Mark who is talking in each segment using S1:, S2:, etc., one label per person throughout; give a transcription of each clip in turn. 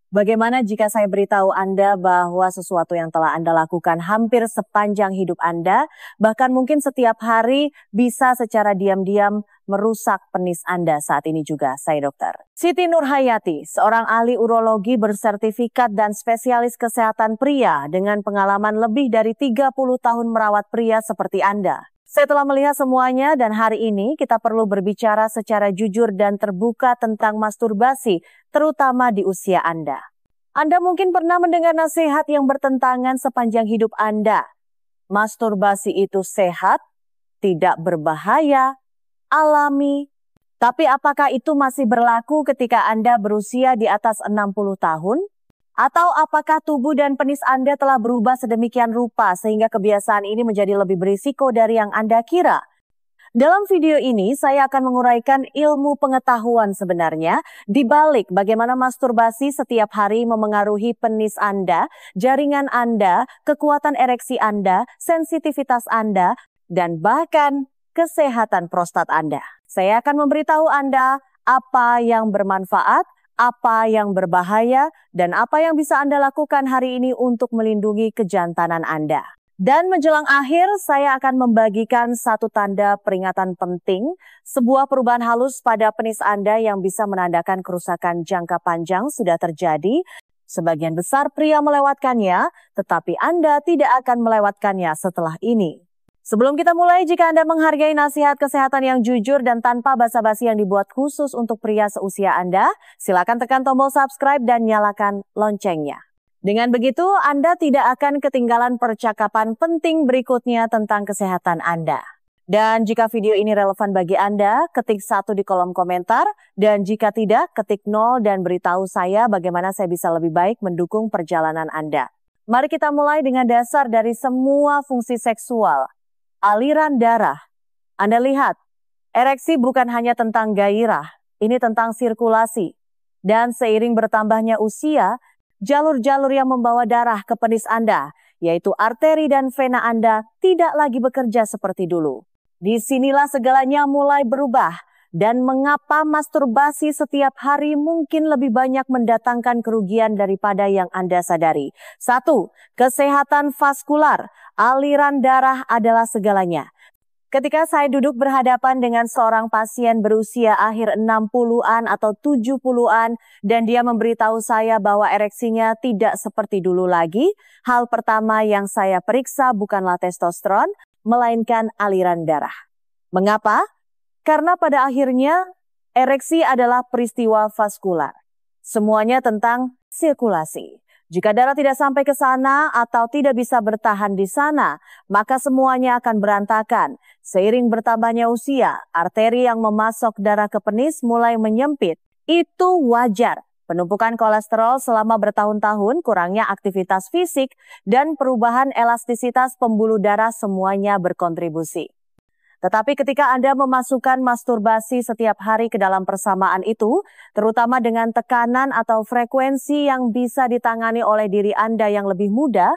S1: Bagaimana jika saya beritahu Anda bahwa sesuatu yang telah Anda lakukan hampir sepanjang hidup Anda, bahkan mungkin setiap hari bisa secara diam-diam merusak penis Anda saat ini juga, saya dokter. Siti Nurhayati, seorang ahli urologi bersertifikat dan spesialis kesehatan pria dengan pengalaman lebih dari 30 tahun merawat pria seperti Anda. Saya telah melihat semuanya dan hari ini kita perlu berbicara secara jujur dan terbuka tentang masturbasi, terutama di usia Anda. Anda mungkin pernah mendengar nasihat yang bertentangan sepanjang hidup Anda. Masturbasi itu sehat, tidak berbahaya, alami. Tapi apakah itu masih berlaku ketika Anda berusia di atas 60 tahun? Atau apakah tubuh dan penis Anda telah berubah sedemikian rupa sehingga kebiasaan ini menjadi lebih berisiko dari yang Anda kira? Dalam video ini saya akan menguraikan ilmu pengetahuan sebenarnya di balik bagaimana masturbasi setiap hari memengaruhi penis Anda, jaringan Anda, kekuatan ereksi Anda, sensitivitas Anda, dan bahkan kesehatan prostat Anda. Saya akan memberitahu Anda apa yang bermanfaat, apa yang berbahaya, dan apa yang bisa Anda lakukan hari ini untuk melindungi kejantanan Anda. Dan menjelang akhir, saya akan membagikan satu tanda peringatan penting, sebuah perubahan halus pada penis Anda yang bisa menandakan kerusakan jangka panjang sudah terjadi. Sebagian besar pria melewatkannya, tetapi Anda tidak akan melewatkannya setelah ini. Sebelum kita mulai, jika Anda menghargai nasihat kesehatan yang jujur dan tanpa basa-basi yang dibuat khusus untuk pria seusia Anda, silakan tekan tombol subscribe dan nyalakan loncengnya. Dengan begitu, Anda tidak akan ketinggalan percakapan penting berikutnya tentang kesehatan Anda. Dan jika video ini relevan bagi Anda, ketik 1 di kolom komentar, dan jika tidak, ketik 0 dan beritahu saya bagaimana saya bisa lebih baik mendukung perjalanan Anda. Mari kita mulai dengan dasar dari semua fungsi seksual. Aliran darah. Anda lihat, ereksi bukan hanya tentang gairah, ini tentang sirkulasi. Dan seiring bertambahnya usia, jalur-jalur yang membawa darah ke penis Anda, yaitu arteri dan vena Anda, tidak lagi bekerja seperti dulu. Disinilah segalanya mulai berubah. Dan mengapa masturbasi setiap hari mungkin lebih banyak mendatangkan kerugian daripada yang Anda sadari. 1. Kesehatan vaskular. Aliran darah adalah segalanya. Ketika saya duduk berhadapan dengan seorang pasien berusia akhir 60-an atau 70-an dan dia memberitahu saya bahwa ereksinya tidak seperti dulu lagi, hal pertama yang saya periksa bukanlah testosteron, melainkan aliran darah. Mengapa? Karena pada akhirnya ereksi adalah peristiwa vaskular. Semuanya tentang sirkulasi. Jika darah tidak sampai ke sana atau tidak bisa bertahan di sana, maka semuanya akan berantakan. Seiring bertambahnya usia, arteri yang memasok darah ke penis mulai menyempit. Itu wajar. Penumpukan kolesterol selama bertahun-tahun, kurangnya aktivitas fisik, dan perubahan elastisitas pembuluh darah semuanya berkontribusi. Tetapi ketika Anda memasukkan masturbasi setiap hari ke dalam persamaan itu, terutama dengan tekanan atau frekuensi yang bisa ditangani oleh diri Anda yang lebih muda,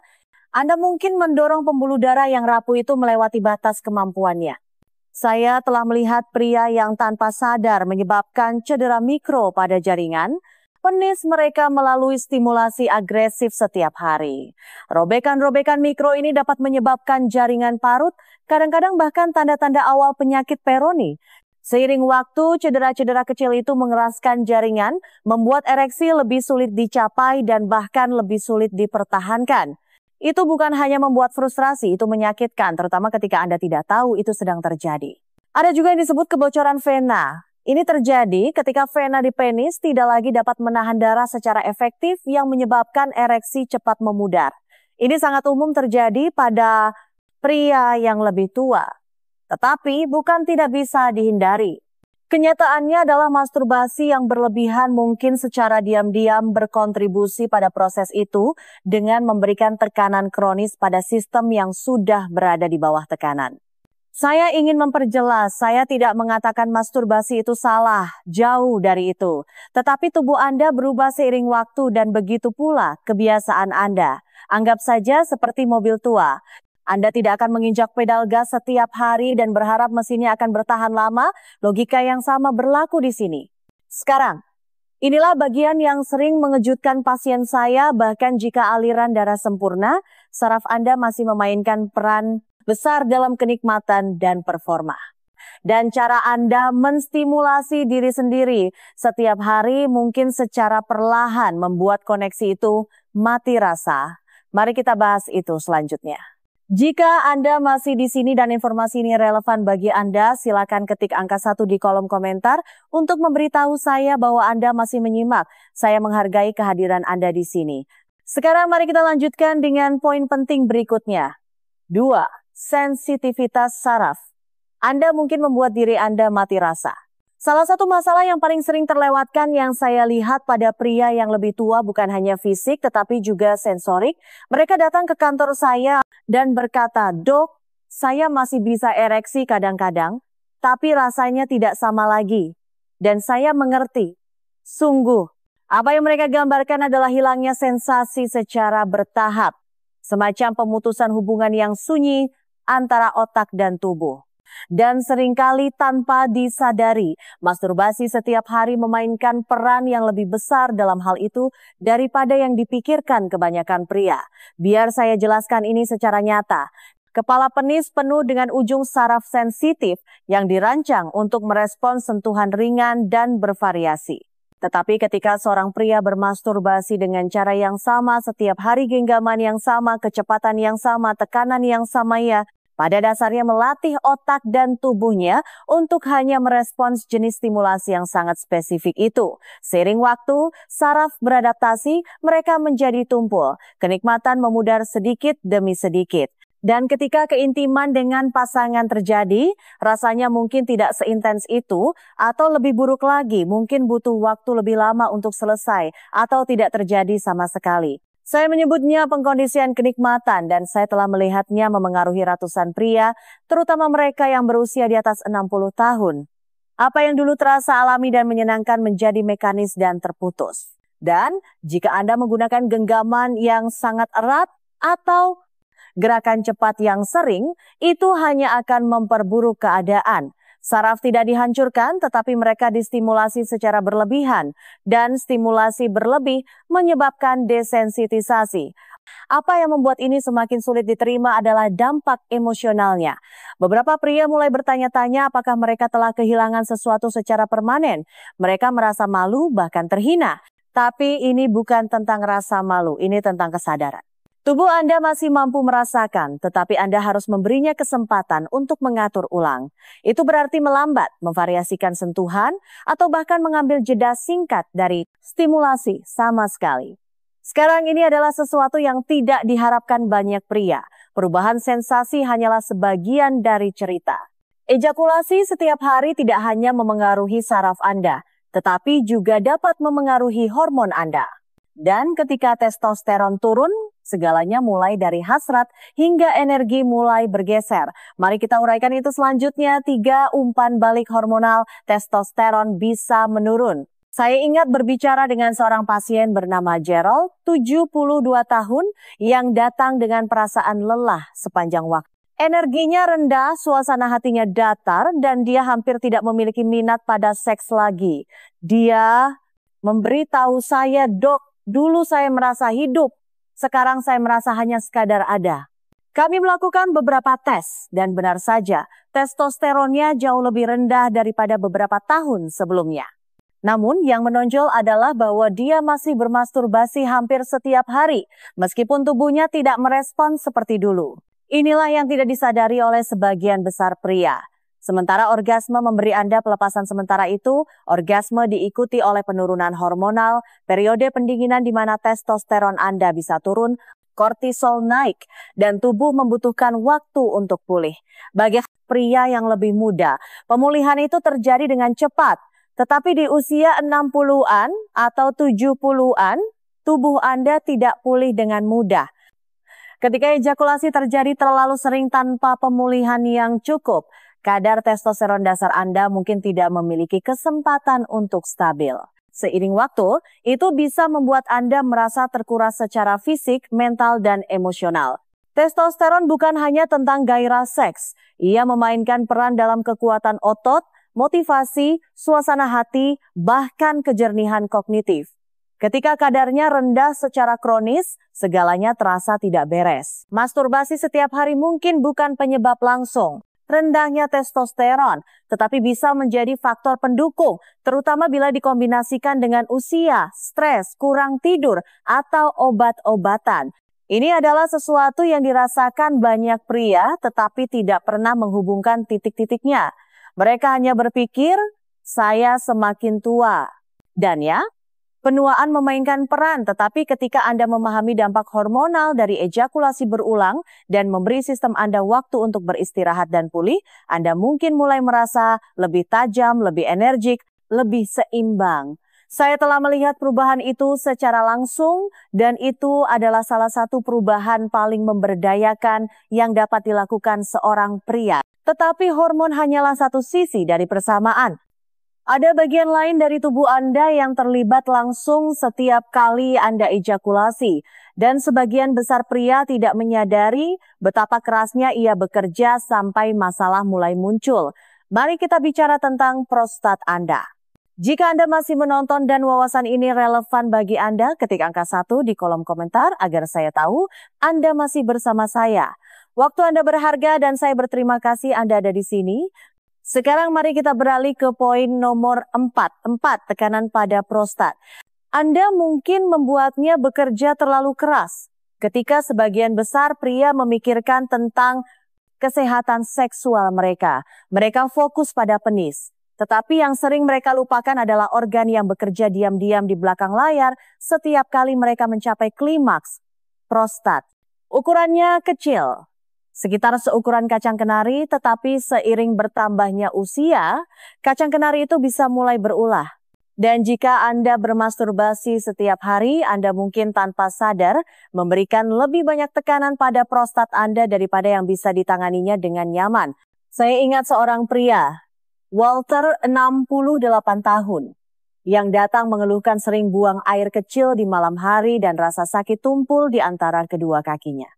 S1: Anda mungkin mendorong pembuluh darah yang rapuh itu melewati batas kemampuannya. Saya telah melihat pria yang tanpa sadar menyebabkan cedera mikro pada jaringan, penis mereka melalui stimulasi agresif setiap hari. Robekan-robekan mikro ini dapat menyebabkan jaringan parut, kadang-kadang bahkan tanda-tanda awal penyakit Peyronie. Seiring waktu, cedera-cedera kecil itu mengeraskan jaringan, membuat ereksi lebih sulit dicapai dan bahkan lebih sulit dipertahankan. Itu bukan hanya membuat frustrasi, itu menyakitkan, terutama ketika Anda tidak tahu itu sedang terjadi. Ada juga yang disebut kebocoran vena. Ini terjadi ketika vena di penis tidak lagi dapat menahan darah secara efektif yang menyebabkan ereksi cepat memudar. Ini sangat umum terjadi pada pria yang lebih tua, tetapi bukan tidak bisa dihindari. Kenyataannya adalah masturbasi yang berlebihan mungkin secara diam-diam berkontribusi pada proses itu dengan memberikan tekanan kronis pada sistem yang sudah berada di bawah tekanan. Saya ingin memperjelas, saya tidak mengatakan masturbasi itu salah, jauh dari itu. Tetapi tubuh Anda berubah seiring waktu dan begitu pula kebiasaan Anda. Anggap saja seperti mobil tua. Anda tidak akan menginjak pedal gas setiap hari dan berharap mesinnya akan bertahan lama. Logika yang sama berlaku di sini. Sekarang, Inilah bagian yang sering mengejutkan pasien saya, bahkan jika aliran darah sempurna, saraf Anda masih memainkan peran besar dalam kenikmatan dan performa. Dan cara Anda menstimulasi diri sendiri setiap hari mungkin secara perlahan membuat koneksi itu mati rasa. Mari kita bahas itu selanjutnya. Jika Anda masih di sini dan informasi ini relevan bagi Anda, silakan ketik angka 1 di kolom komentar untuk memberitahu saya bahwa Anda masih menyimak. Saya menghargai kehadiran Anda di sini. Sekarang mari kita lanjutkan dengan poin penting berikutnya. 2. Sensitivitas saraf. Anda mungkin membuat diri Anda mati rasa. Salah satu masalah yang paling sering terlewatkan yang saya lihat pada pria yang lebih tua bukan hanya fisik tetapi juga sensorik. Mereka datang ke kantor saya dan berkata, "Dok, saya masih bisa ereksi kadang-kadang, tapi rasanya tidak sama lagi." Dan saya mengerti. Sungguh, apa yang mereka gambarkan adalah hilangnya sensasi secara bertahap. Semacam pemutusan hubungan yang sunyi antara otak dan tubuh. Dan seringkali tanpa disadari, masturbasi setiap hari memainkan peran yang lebih besar dalam hal itu daripada yang dipikirkan kebanyakan pria. Biar saya jelaskan ini secara nyata. Kepala penis penuh dengan ujung saraf sensitif yang dirancang untuk merespons sentuhan ringan dan bervariasi. Tetapi ketika seorang pria bermasturbasi dengan cara yang sama, setiap hari genggaman yang sama, kecepatan yang sama, tekanan yang sama pada dasarnya melatih otak dan tubuhnya untuk hanya merespons jenis stimulasi yang sangat spesifik itu. Seiring waktu, saraf beradaptasi, mereka menjadi tumpul. Kenikmatan memudar sedikit demi sedikit. Dan ketika keintiman dengan pasangan terjadi, rasanya mungkin tidak seintens itu, atau lebih buruk lagi, mungkin butuh waktu lebih lama untuk selesai, atau tidak terjadi sama sekali. Saya menyebutnya pengkondisian kenikmatan dan saya telah melihatnya memengaruhi ratusan pria, terutama mereka yang berusia di atas 60 tahun. Apa yang dulu terasa alami dan menyenangkan menjadi mekanis dan terputus. Dan jika Anda menggunakan genggaman yang sangat erat atau gerakan cepat yang sering, itu hanya akan memperburuk keadaan. Saraf tidak dihancurkan, tetapi mereka distimulasi secara berlebihan, dan stimulasi berlebih menyebabkan desensitisasi. Apa yang membuat ini semakin sulit diterima adalah dampak emosionalnya. Beberapa pria mulai bertanya-tanya apakah mereka telah kehilangan sesuatu secara permanen. Mereka merasa malu, bahkan terhina. Tapi ini bukan tentang rasa malu, ini tentang kesadaran. Tubuh Anda masih mampu merasakan, tetapi Anda harus memberinya kesempatan untuk mengatur ulang. Itu berarti melambat, memvariasikan sentuhan, atau bahkan mengambil jeda singkat dari stimulasi sama sekali. Sekarang ini adalah sesuatu yang tidak diharapkan banyak pria. Perubahan sensasi hanyalah sebagian dari cerita. Ejakulasi setiap hari tidak hanya memengaruhi saraf Anda, tetapi juga dapat memengaruhi hormon Anda. Dan ketika testosteron turun, segalanya mulai dari hasrat hingga energi mulai bergeser. Mari kita uraikan itu selanjutnya. 3 umpan balik hormonal testosteron bisa menurun. Saya ingat berbicara dengan seorang pasien bernama Gerald, 72 tahun, yang datang dengan perasaan lelah sepanjang waktu. Energinya rendah, suasana hatinya datar, dan dia hampir tidak memiliki minat pada seks lagi. Dia memberitahu saya, "Dok, dulu saya merasa hidup, sekarang saya merasa hanya sekadar ada." Kami melakukan beberapa tes dan benar saja testosteronnya jauh lebih rendah daripada beberapa tahun sebelumnya. Namun yang menonjol adalah bahwa dia masih bermasturbasi hampir setiap hari meskipun tubuhnya tidak merespon seperti dulu. Inilah yang tidak disadari oleh sebagian besar pria. Sementara orgasme memberi Anda pelepasan sementara itu, orgasme diikuti oleh penurunan hormonal, periode pendinginan di mana testosteron Anda bisa turun, kortisol naik, dan tubuh membutuhkan waktu untuk pulih. Bagi pria yang lebih muda, pemulihan itu terjadi dengan cepat, tetapi di usia 60-an atau 70-an, tubuh Anda tidak pulih dengan mudah. Ketika ejakulasi terjadi terlalu sering tanpa pemulihan yang cukup, kadar testosteron dasar Anda mungkin tidak memiliki kesempatan untuk stabil. Seiring waktu, itu bisa membuat Anda merasa terkuras secara fisik, mental, dan emosional. Testosteron bukan hanya tentang gairah seks. Ia memainkan peran dalam kekuatan otot, motivasi, suasana hati, bahkan kejernihan kognitif. Ketika kadarnya rendah secara kronis, segalanya terasa tidak beres. Masturbasi setiap hari mungkin bukan penyebab langsung rendahnya testosteron, tetapi bisa menjadi faktor pendukung, terutama bila dikombinasikan dengan usia, stres, kurang tidur, atau obat-obatan. Ini adalah sesuatu yang dirasakan banyak pria, tetapi tidak pernah menghubungkan titik-titiknya. Mereka hanya berpikir, saya semakin tua. Dan ya, penuaan memainkan peran, tetapi ketika Anda memahami dampak hormonal dari ejakulasi berulang dan memberi sistem Anda waktu untuk beristirahat dan pulih, Anda mungkin mulai merasa lebih tajam, lebih energik, lebih seimbang. Saya telah melihat perubahan itu secara langsung dan itu adalah salah satu perubahan paling memberdayakan yang dapat dilakukan seorang pria. Tetapi hormon hanyalah satu sisi dari persamaan. Ada bagian lain dari tubuh Anda yang terlibat langsung setiap kali Anda ejakulasi. Dan sebagian besar pria tidak menyadari betapa kerasnya ia bekerja sampai masalah mulai muncul. Mari kita bicara tentang prostat Anda. Jika Anda masih menonton dan wawasan ini relevan bagi Anda, ketik angka 1 di kolom komentar agar saya tahu Anda masih bersama saya. Waktu Anda berharga dan saya berterima kasih Anda ada di sini. Sekarang mari kita beralih ke poin nomor 4. 4, tekanan pada prostat. Anda mungkin membuatnya bekerja terlalu keras. Ketika sebagian besar pria memikirkan tentang kesehatan seksual mereka. Mereka fokus pada penis. Tetapi yang sering mereka lupakan adalah organ yang bekerja diam-diam di belakang layar setiap kali mereka mencapai klimaks. Prostat. Ukurannya kecil. Sekitar seukuran kacang kenari, tetapi seiring bertambahnya usia, kacang kenari itu bisa mulai berulah. Dan jika Anda bermasturbasi setiap hari, Anda mungkin tanpa sadar memberikan lebih banyak tekanan pada prostat Anda daripada yang bisa ditanganinya dengan nyaman. Saya ingat seorang pria, Walter 68 tahun, yang datang mengeluhkan sering buang air kecil di malam hari dan rasa sakit tumpul di antara kedua kakinya.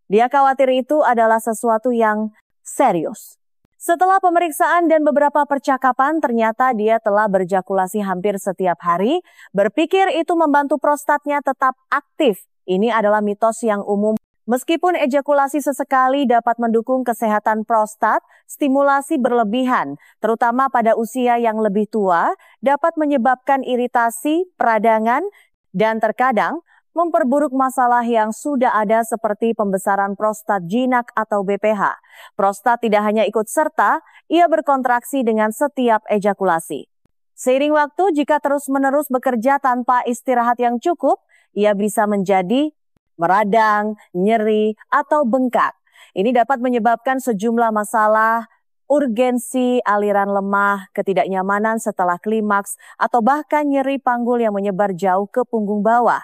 S1: Dia khawatir itu adalah sesuatu yang serius. Setelah pemeriksaan dan beberapa percakapan, ternyata dia telah berjakulasi hampir setiap hari. Berpikir itu membantu prostatnya tetap aktif. Ini adalah mitos yang umum. Meskipun ejakulasi sesekali dapat mendukung kesehatan prostat, stimulasi berlebihan, terutama pada usia yang lebih tua, dapat menyebabkan iritasi, peradangan, dan terkadang memperburuk masalah yang sudah ada seperti pembesaran prostat jinak atau BPH. Prostat tidak hanya ikut serta, ia berkontraksi dengan setiap ejakulasi. Seiring waktu, jika terus-menerus bekerja tanpa istirahat yang cukup, ia bisa menjadi meradang, nyeri, atau bengkak. Ini dapat menyebabkan sejumlah masalah, urgensi, aliran lemah, ketidaknyamanan setelah klimaks, atau bahkan nyeri panggul yang menyebar jauh ke punggung bawah.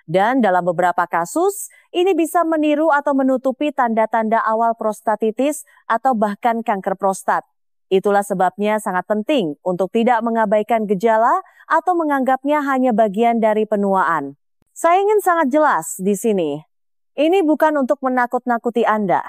S1: Dan dalam beberapa kasus, ini bisa meniru atau menutupi tanda-tanda awal prostatitis atau bahkan kanker prostat. Itulah sebabnya sangat penting untuk tidak mengabaikan gejala atau menganggapnya hanya bagian dari penuaan. Saya ingin sangat jelas di sini. Ini bukan untuk menakut-nakuti Anda.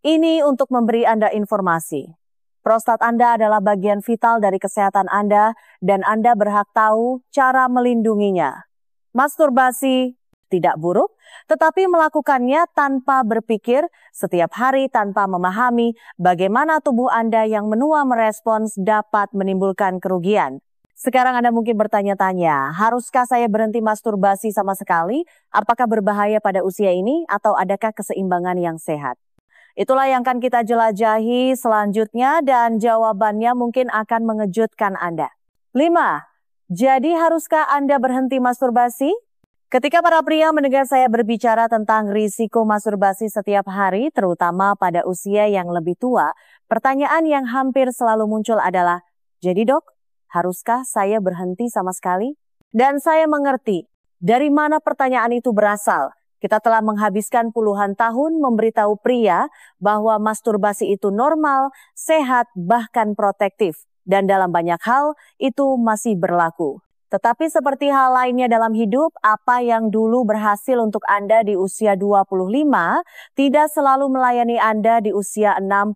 S1: Ini untuk memberi Anda informasi. Prostat Anda adalah bagian vital dari kesehatan Anda dan Anda berhak tahu cara melindunginya. Masturbasi tidak buruk, tetapi melakukannya tanpa berpikir setiap hari tanpa memahami bagaimana tubuh Anda yang menua merespons dapat menimbulkan kerugian. Sekarang Anda mungkin bertanya-tanya, haruskah saya berhenti masturbasi sama sekali? Apakah berbahaya pada usia ini atau adakah keseimbangan yang sehat? Itulah yang akan kita jelajahi selanjutnya dan jawabannya mungkin akan mengejutkan Anda. 5. Jadi haruskah Anda berhenti masturbasi? Ketika para pria mendengar saya berbicara tentang risiko masturbasi setiap hari, terutama pada usia yang lebih tua, pertanyaan yang hampir selalu muncul adalah, jadi dok, haruskah saya berhenti sama sekali? Dan saya mengerti dari mana pertanyaan itu berasal. Kita telah menghabiskan puluhan tahun memberitahu pria bahwa masturbasi itu normal, sehat, bahkan protektif. Dan dalam banyak hal, itu masih berlaku. Tetapi seperti hal lainnya dalam hidup, apa yang dulu berhasil untuk Anda di usia 25 tidak selalu melayani Anda di usia 65.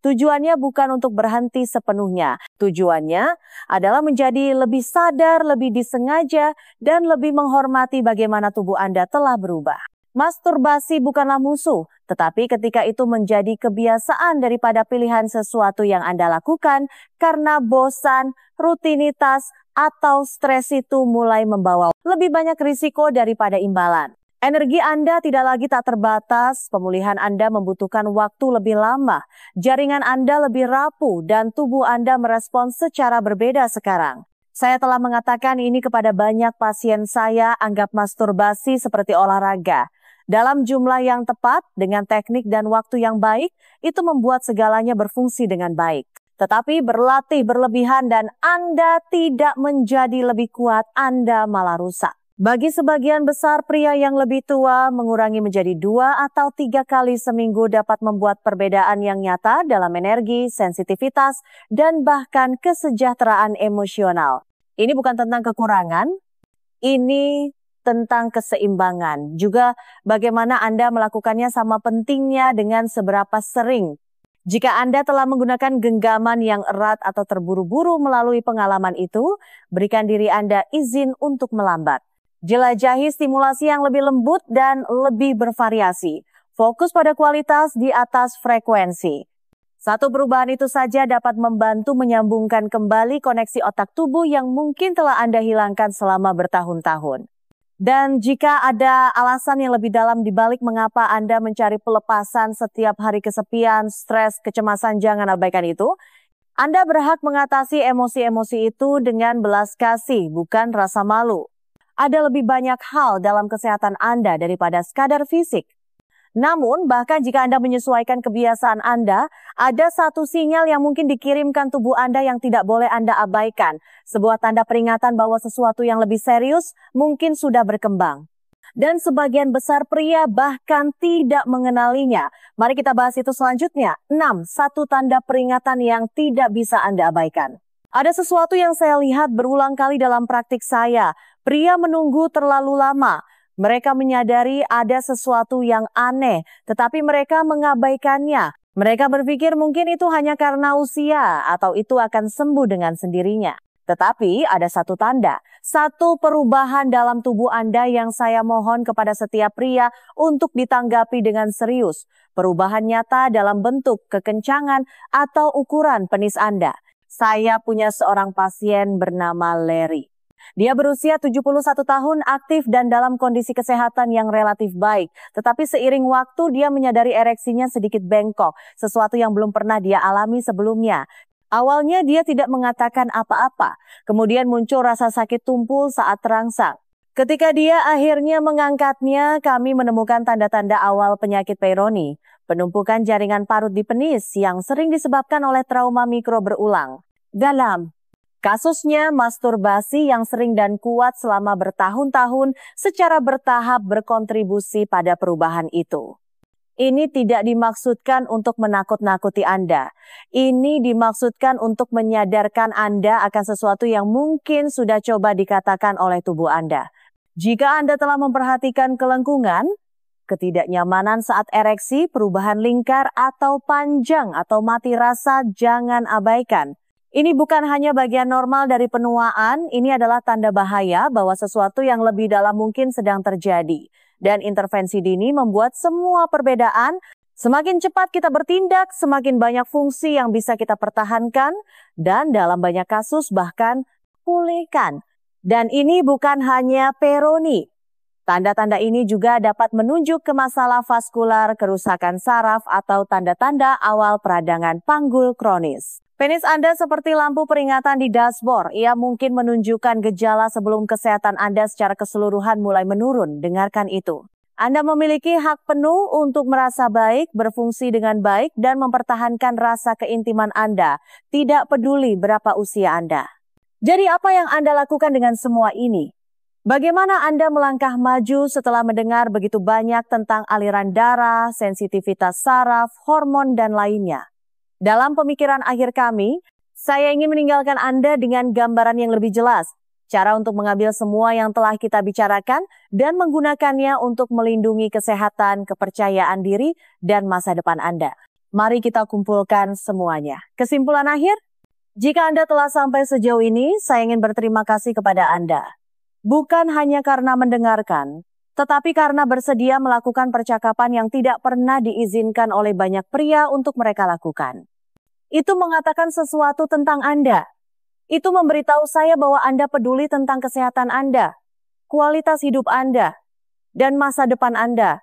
S1: Tujuannya bukan untuk berhenti sepenuhnya. Tujuannya adalah menjadi lebih sadar, lebih disengaja, dan lebih menghormati bagaimana tubuh Anda telah berubah. Masturbasi bukanlah musuh, tetapi ketika itu menjadi kebiasaan daripada pilihan sesuatu yang Anda lakukan karena bosan, rutinitas, atau stres itu mulai membawa lebih banyak risiko daripada imbalan. Energi Anda tidak lagi tak terbatas, pemulihan Anda membutuhkan waktu lebih lama, jaringan Anda lebih rapuh, dan tubuh Anda merespons secara berbeda sekarang. Saya telah mengatakan ini kepada banyak pasien saya, anggap masturbasi seperti olahraga. Dalam jumlah yang tepat, dengan teknik dan waktu yang baik, itu membuat segalanya berfungsi dengan baik. Tetapi berlatih berlebihan dan Anda tidak menjadi lebih kuat, Anda malah rusak. Bagi sebagian besar pria yang lebih tua, mengurangi menjadi 2 atau 3 kali seminggu dapat membuat perbedaan yang nyata dalam energi, sensitivitas, dan bahkan kesejahteraan emosional. Ini bukan tentang kekurangan, ini tentang keseimbangan. Juga bagaimana Anda melakukannya sama pentingnya dengan seberapa sering. Jika Anda telah menggunakan genggaman yang erat atau terburu-buru melalui pengalaman itu, berikan diri Anda izin untuk melambat. Jelajahi stimulasi yang lebih lembut dan lebih bervariasi. Fokus pada kualitas di atas frekuensi. Satu perubahan itu saja dapat membantu menyambungkan kembali koneksi otak tubuh yang mungkin telah Anda hilangkan selama bertahun-tahun. Dan jika ada alasan yang lebih dalam di balik mengapa Anda mencari pelepasan setiap hari kesepian, stres, kecemasan, jangan abaikan itu. Anda berhak mengatasi emosi-emosi itu dengan belas kasih, bukan rasa malu. Ada lebih banyak hal dalam kesehatan Anda daripada sekadar fisik. Namun, bahkan jika Anda menyesuaikan kebiasaan Anda, ada satu sinyal yang mungkin dikirimkan tubuh Anda yang tidak boleh Anda abaikan. Sebuah tanda peringatan bahwa sesuatu yang lebih serius mungkin sudah berkembang. Dan sebagian besar pria bahkan tidak mengenalinya. Mari kita bahas itu selanjutnya. 6. Satu tanda peringatan yang tidak bisa Anda abaikan. Ada sesuatu yang saya lihat berulang kali dalam praktik saya. Pria menunggu terlalu lama. Mereka menyadari ada sesuatu yang aneh, tetapi mereka mengabaikannya. Mereka berpikir mungkin itu hanya karena usia atau itu akan sembuh dengan sendirinya. Tetapi ada satu tanda, satu perubahan dalam tubuh Anda yang saya mohon kepada setiap pria untuk ditanggapi dengan serius. Perubahan nyata dalam bentuk kekencangan atau ukuran penis Anda. Saya punya seorang pasien bernama Larry. Dia berusia 71 tahun, aktif dan dalam kondisi kesehatan yang relatif baik. Tetapi seiring waktu dia menyadari ereksinya sedikit bengkok, sesuatu yang belum pernah dia alami sebelumnya. Awalnya dia tidak mengatakan apa-apa, kemudian muncul rasa sakit tumpul saat terangsang. Ketika dia akhirnya mengangkatnya, kami menemukan tanda-tanda awal penyakit Peyronie, penumpukan jaringan parut di penis yang sering disebabkan oleh trauma mikro berulang. Dalam kasusnya, masturbasi yang sering dan kuat selama bertahun-tahun secara bertahap berkontribusi pada perubahan itu. Ini tidak dimaksudkan untuk menakut-nakuti Anda. Ini dimaksudkan untuk menyadarkan Anda akan sesuatu yang mungkin sudah coba dikatakan oleh tubuh Anda. Jika Anda telah memperhatikan kelengkungan, ketidaknyamanan saat ereksi, perubahan lingkar atau panjang atau mati rasa, jangan abaikan. Ini bukan hanya bagian normal dari penuaan, ini adalah tanda bahaya bahwa sesuatu yang lebih dalam mungkin sedang terjadi. Dan intervensi dini membuat semua perbedaan. Semakin cepat kita bertindak, semakin banyak fungsi yang bisa kita pertahankan, dan dalam banyak kasus bahkan pulihkan. Dan ini bukan hanya Peyronie. Tanda-tanda ini juga dapat menunjuk ke masalah vaskular, kerusakan saraf, atau tanda-tanda awal peradangan panggul kronis. Penis Anda seperti lampu peringatan di dashboard. Ia mungkin menunjukkan gejala sebelum kesehatan Anda secara keseluruhan mulai menurun. Dengarkan itu. Anda memiliki hak penuh untuk merasa baik, berfungsi dengan baik, dan mempertahankan rasa keintiman Anda. Tidak peduli berapa usia Anda. Jadi apa yang Anda lakukan dengan semua ini? Bagaimana Anda melangkah maju setelah mendengar begitu banyak tentang aliran darah, sensitivitas saraf, hormon, dan lainnya? Dalam pemikiran akhir kami, saya ingin meninggalkan Anda dengan gambaran yang lebih jelas. Cara untuk mengambil semua yang telah kita bicarakan dan menggunakannya untuk melindungi kesehatan, kepercayaan diri, dan masa depan Anda. Mari kita kumpulkan semuanya. Kesimpulan akhir, jika Anda telah sampai sejauh ini, saya ingin berterima kasih kepada Anda. Bukan hanya karena mendengarkan, tetapi karena bersedia melakukan percakapan yang tidak pernah diizinkan oleh banyak pria untuk mereka lakukan. Itu mengatakan sesuatu tentang Anda. Itu memberitahu saya bahwa Anda peduli tentang kesehatan Anda, kualitas hidup Anda, dan masa depan Anda.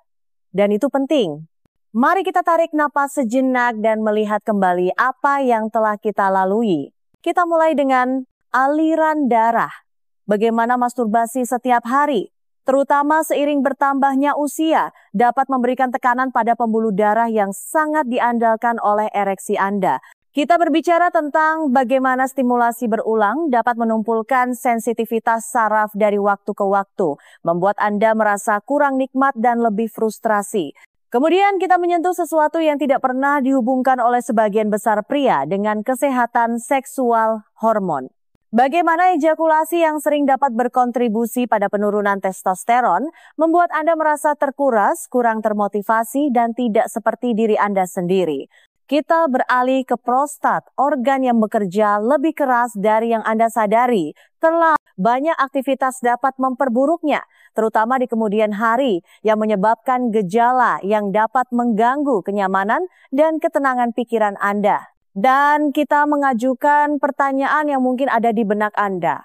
S1: Dan itu penting. Mari kita tarik napas sejenak dan melihat kembali apa yang telah kita lalui. Kita mulai dengan aliran darah. Bagaimana masturbasi setiap hari, terutama seiring bertambahnya usia, dapat memberikan tekanan pada pembuluh darah yang sangat diandalkan oleh ereksi Anda. Kita berbicara tentang bagaimana stimulasi berulang dapat menumpulkan sensitivitas saraf dari waktu ke waktu, membuat Anda merasa kurang nikmat dan lebih frustrasi. Kemudian kita menyentuh sesuatu yang tidak pernah dihubungkan oleh sebagian besar pria dengan kesehatan seksual hormon. Bagaimana ejakulasi yang sering dapat berkontribusi pada penurunan testosteron membuat Anda merasa terkuras, kurang termotivasi, dan tidak seperti diri Anda sendiri. Kita beralih ke prostat, organ yang bekerja lebih keras dari yang Anda sadari. Terlalu banyak aktivitas dapat memperburuknya, terutama di kemudian hari, yang menyebabkan gejala yang dapat mengganggu kenyamanan dan ketenangan pikiran Anda. Dan kita mengajukan pertanyaan yang mungkin ada di benak Anda.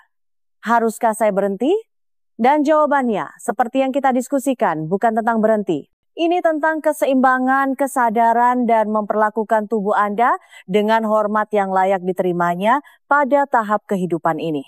S1: Haruskah saya berhenti? Dan jawabannya, seperti yang kita diskusikan, bukan tentang berhenti. Ini tentang keseimbangan, kesadaran, dan memperlakukan tubuh Anda dengan hormat yang layak diterimanya pada tahap kehidupan ini.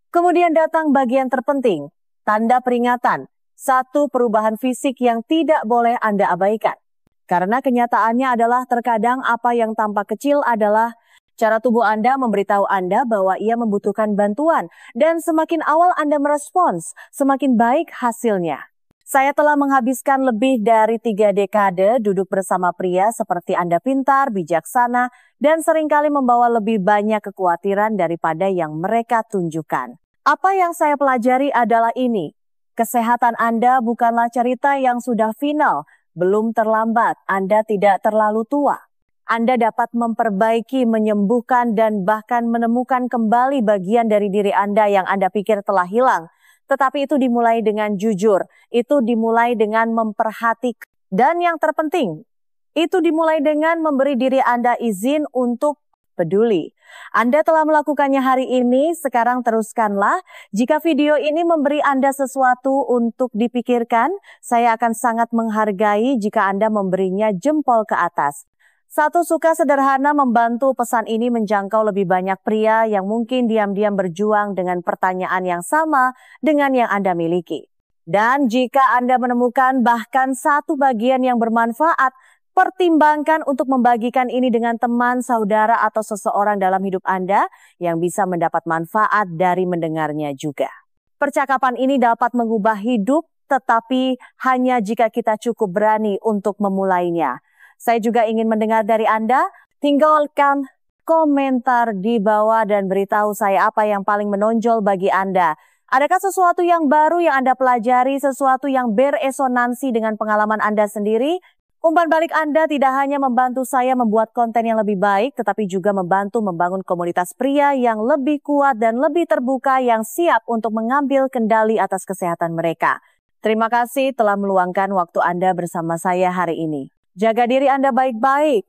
S1: Kemudian datang bagian terpenting, tanda peringatan, satu perubahan fisik yang tidak boleh Anda abaikan. Karena kenyataannya adalah terkadang apa yang tampak kecil adalah cara tubuh Anda memberitahu Anda bahwa ia membutuhkan bantuan, dan semakin awal Anda merespons, semakin baik hasilnya. Saya telah menghabiskan lebih dari 3 dekade duduk bersama pria seperti Anda pintar, bijaksana, dan seringkali membawa lebih banyak kekhawatiran daripada yang mereka tunjukkan. Apa yang saya pelajari adalah ini. Kesehatan Anda bukanlah cerita yang sudah final, belum terlambat, Anda tidak terlalu tua. Anda dapat memperbaiki, menyembuhkan, dan bahkan menemukan kembali bagian dari diri Anda yang Anda pikir telah hilang. Tetapi itu dimulai dengan jujur, itu dimulai dengan memperhatikan. Dan yang terpenting, itu dimulai dengan memberi diri Anda izin untuk peduli. Anda telah melakukannya hari ini, sekarang teruskanlah. Jika video ini memberi Anda sesuatu untuk dipikirkan, saya akan sangat menghargai jika Anda memberinya jempol ke atas. Satu suka sederhana membantu pesan ini menjangkau lebih banyak pria yang mungkin diam-diam berjuang dengan pertanyaan yang sama dengan yang Anda miliki. Dan jika Anda menemukan bahkan satu bagian yang bermanfaat, pertimbangkan untuk membagikan ini dengan teman, saudara, atau seseorang dalam hidup Anda yang bisa mendapat manfaat dari mendengarnya juga. Percakapan ini dapat mengubah hidup, tetapi hanya jika kita cukup berani untuk memulainya. Saya juga ingin mendengar dari Anda. Tinggalkan komentar di bawah dan beritahu saya apa yang paling menonjol bagi Anda. Adakah sesuatu yang baru yang Anda pelajari, sesuatu yang beresonansi dengan pengalaman Anda sendiri? Umpan balik Anda tidak hanya membantu saya membuat konten yang lebih baik, tetapi juga membantu membangun komunitas pria yang lebih kuat dan lebih terbuka yang siap untuk mengambil kendali atas kesehatan mereka. Terima kasih telah meluangkan waktu Anda bersama saya hari ini. Jaga diri Anda baik-baik.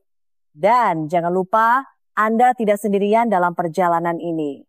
S1: Dan jangan lupa, Anda tidak sendirian dalam perjalanan ini.